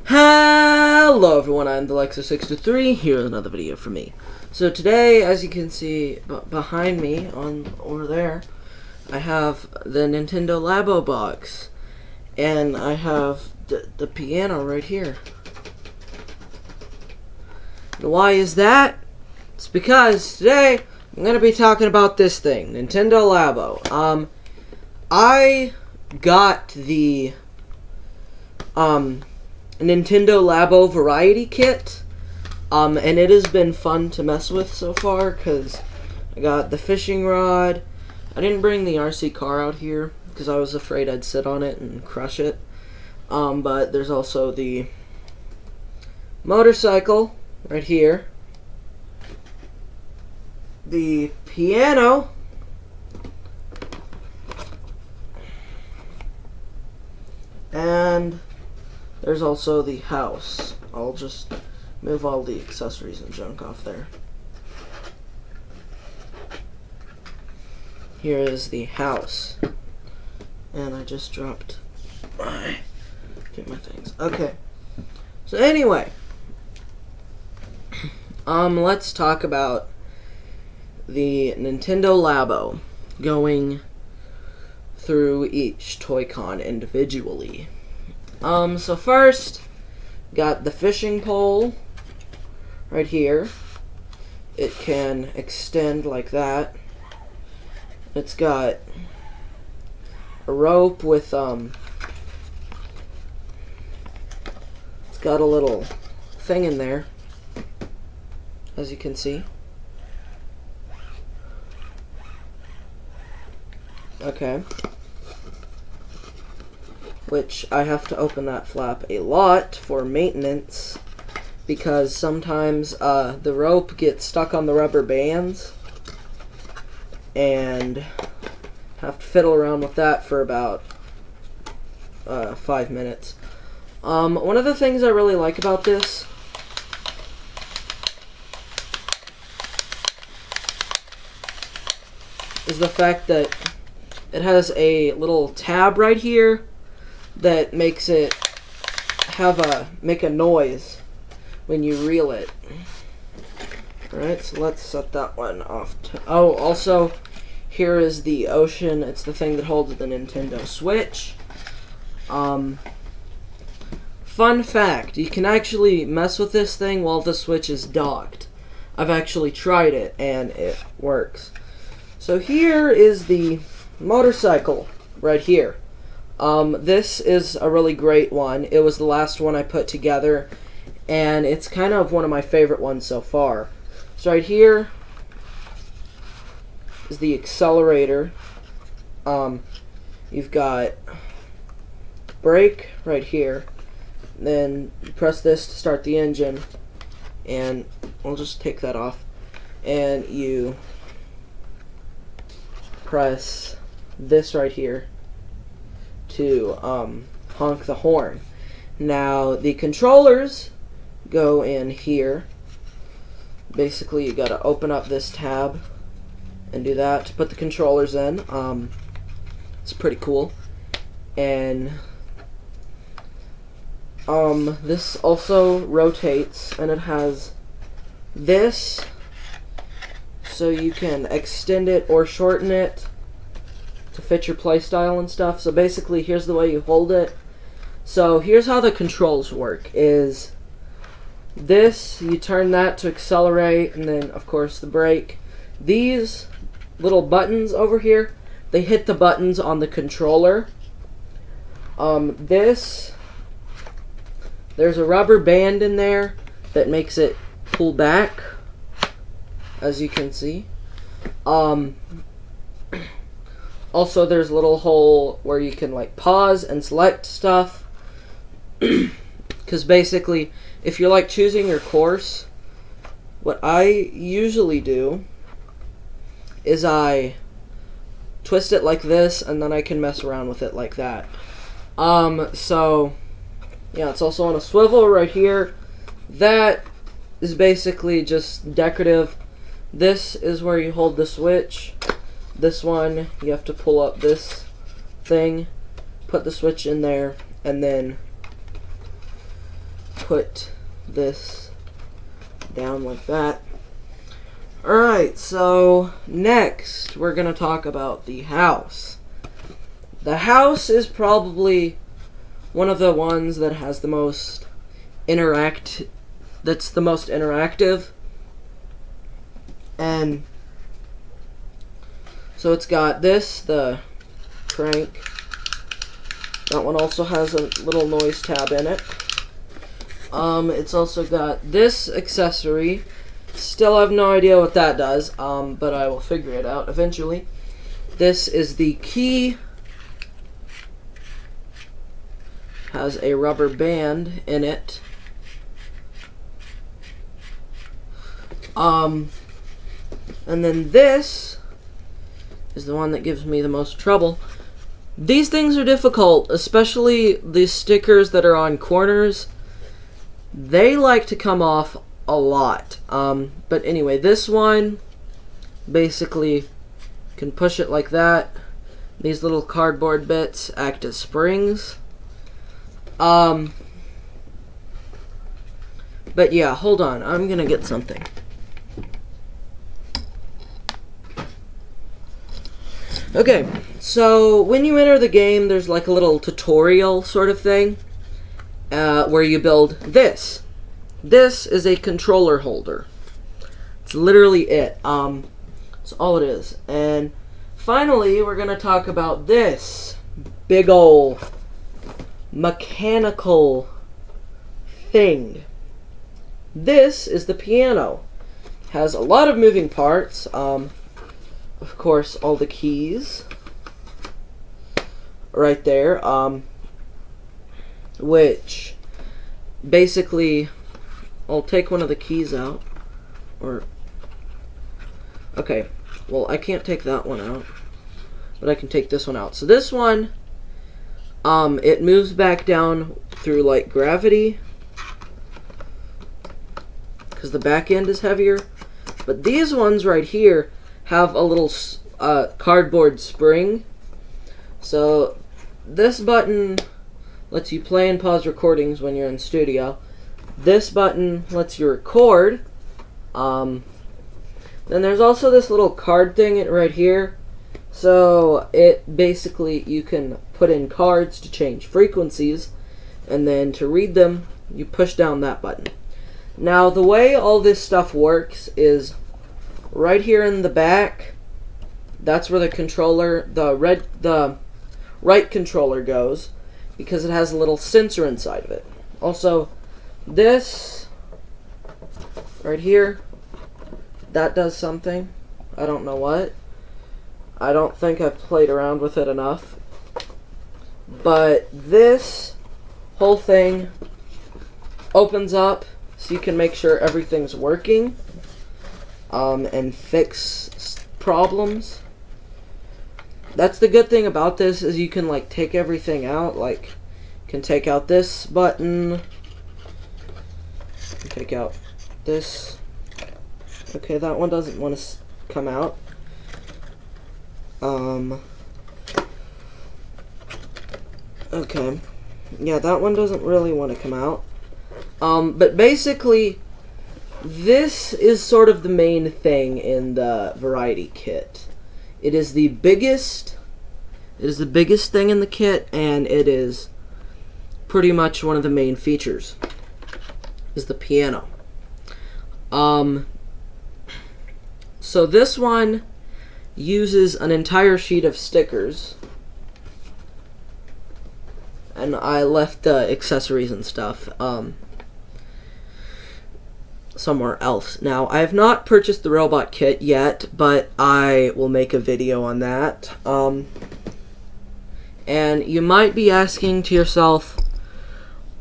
Hello everyone, I'm the Lexer623, here's another video from me. So today, as you can see behind me, over there, I have the Nintendo Labo box. And I have the piano right here. And why is that? It's because today, I'm going to be talking about this thing, Nintendo Labo. I got the, Nintendo Labo Variety Kit, and it has been fun to mess with so far, because I got the fishing rod. I didn't bring the RC car out here, because I was afraid I'd sit on it and crush it, but there's also the motorcycle right here, the piano, and there's also the house. I'll just move all the accessories and junk off there. Here is the house. And I just dropped my things. Okay. So anyway, let's talk about the Nintendo Labo, going through each Toy-Con individually. So first, got the fishing pole right here. It can extend like that. It's got a rope with, it's got a little thing in there, as you can see. Okay. Which I have to open that flap a lot for maintenance, because sometimes the rope gets stuck on the rubber bands, and have to fiddle around with that for about 5 minutes. One of the things I really like about this is the fact that it has a little tab right here that makes it make a noise when you reel it. Alright, so let's set that one off. Oh, also, here is the Ocean. It's the thing that holds the Nintendo Switch. Fun fact, you can actually mess with this thing while the Switch is docked. I've actually tried it, and it works. So here is the motorcycle right here. This is a really great one. It was the last one I put together, and it's kind of one of my favorite ones so far. So right here is the accelerator. You've got brake right here. Then you press this to start the engine, and I'll just take that off. And you press this right here to honk the horn. Now the controllers go in here. Basically, you gotta open up this tab and do that to put the controllers in. It's pretty cool. And this also rotates, and it has this, so you can extend it or shorten it to fit your playstyle and stuff. So basically, here's the way you hold it. So here's how the controls work. Is this, you turn that to accelerate, and then of course the brake. These little buttons over here, they hit the buttons on the controller. There's a rubber band in there that makes it pull back, as you can see. Also, there's a little hole where you can like pause and select stuff. Because basically, if you're like choosing your course, what I usually do is I twist it like this, and then I can mess around with it like that. So yeah, it's also on a swivel right here. That is basically just decorative. This is where you hold the switch. This one, you have to pull up this thing, put the switch in there, and then put this down like that. Alright, so next we're going to talk about the house. The house is probably one of the ones that has the most interactive. And so it's got this, the crank. That one also has a little noise tab in it. It's also got this accessory. Still have no idea what that does, but I will figure it out eventually. This is the key. Has a rubber band in it. And then this is the one that gives me the most trouble. These things are difficult, especially the stickers that are on corners. They like to come off a lot. But anyway, this one, basically, can push it like that. These little cardboard bits act as springs. But yeah, hold on. I'm gonna get something. Okay, so when you enter the game, there's like a little tutorial sort of thing where you build this. This is a controller holder. It's literally it. That's all it is. And finally, we're going to talk about this big ol' mechanical thing. This is the piano. Has a lot of moving parts. Of course, all the keys right there, which basically, I'll take one of the keys out, okay, well, I can't take that one out, but I can take this one out. So this one, it moves back down through, like, gravity, because the back end is heavier, but these ones right here have a little cardboard spring. So this button lets you play and pause recordings when you're in studio. This button lets you record. Then there's also this little card thing right here. So it basically, you can put in cards to change frequencies, and then to read them, you push down that button. Now the way all this stuff works is right here in the back, that's where the controller, the right controller goes, because it has a little sensor inside of it. Also, this right here, that does something. I don't know what. I don't think I've played around with it enough. But this whole thing opens up so you can make sure everything's working. And fix problems. That's the good thing about this, is you can like take everything out. Like, you can take out this button, take out this. Okay, that one doesn't want to come out. Okay, yeah, that one doesn't really want to come out. But basically, this is sort of the main thing in the variety kit. It is the biggest thing in the kit, and it is pretty much one of the main features, is the piano. So this one uses an entire sheet of stickers, and I left the accessories and stuff somewhere else. Now, I have not purchased the robot kit yet, but I will make a video on that. And you might be asking to yourself,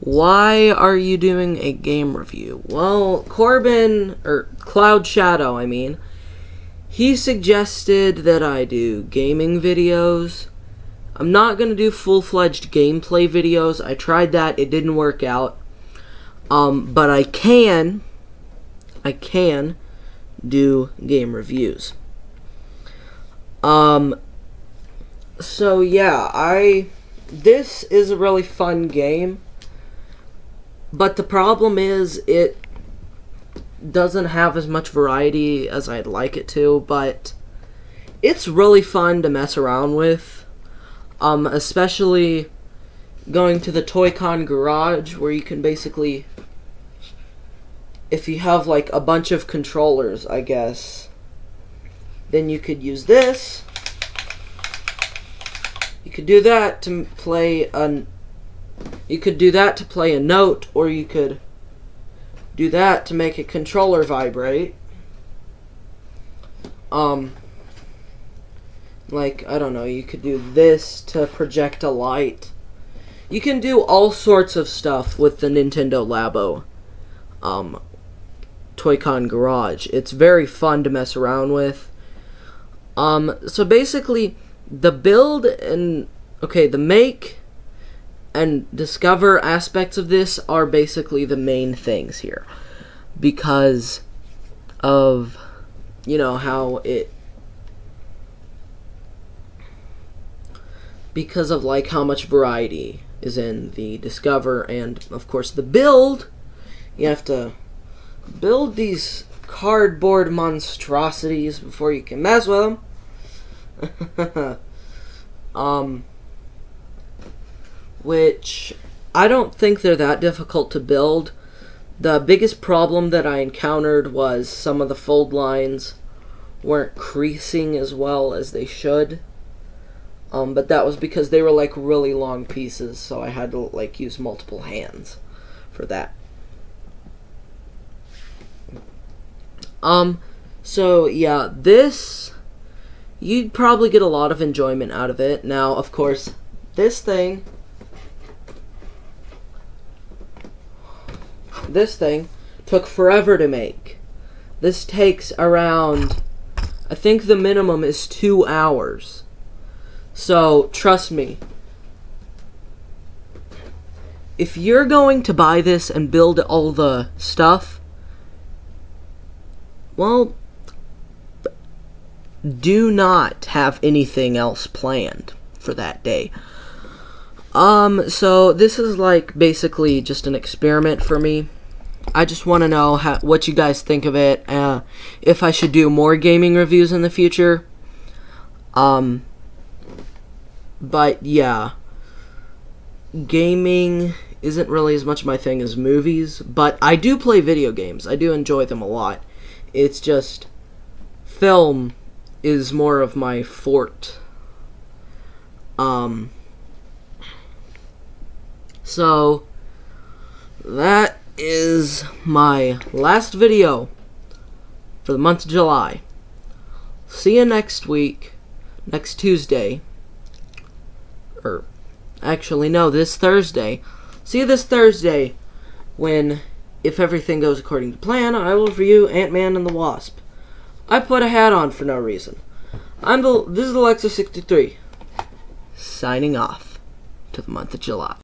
why are you doing a game review? Well, Corbin, or Cloud Shadow, I mean, he suggested that I do gaming videos. I'm not going to do full-fledged gameplay videos. I tried that, it didn't work out. But I can do game reviews. So yeah, this is a really fun game. But the problem is it doesn't have as much variety as I'd like it to, but it's really fun to mess around with. Especially going to the Toy-Con garage, where you can basically, if you have like a bunch of controllers, I guess, then you could use this. You could do that to play a note, or you could do that to make a controller vibrate. Like, I don't know, you could do this to project a light. You can do all sorts of stuff with the Nintendo Labo Toy-Con garage. It's very fun to mess around with. So basically, the build and, the make and discover aspects of this are basically the main things here. Because of, how it... Because of, like, how much variety is in the discover and, of course, the build. You have to build these cardboard monstrosities before you can mess with them. Which I don't think they're that difficult to build. The biggest problem that I encountered was some of the fold lines weren't creasing as well as they should. But that was because they were like really long pieces, so I had to like use multiple hands for that. So yeah, this, you'd probably get a lot of enjoyment out of it. Now, of course, this thing took forever to make. This takes around, I think the minimum is 2 hours. So, trust me, if you're going to buy this and build all the stuff, well, do not have anything else planned for that day. So this is like basically just an experiment for me. I just want to know what you guys think of it, if I should do more gaming reviews in the future. But yeah, gaming isn't really as much my thing as movies, but I do play video games. I do enjoy them a lot. It's just film is more of my forte. So that is my last video for the month of July. See you next week, next Tuesday. Or, actually, no, this Thursday. See you this Thursday, when, if everything goes according to plan, I will review Ant-Man and the Wasp. I put a hat on for no reason. This is Alexa63, signing off to the month of July.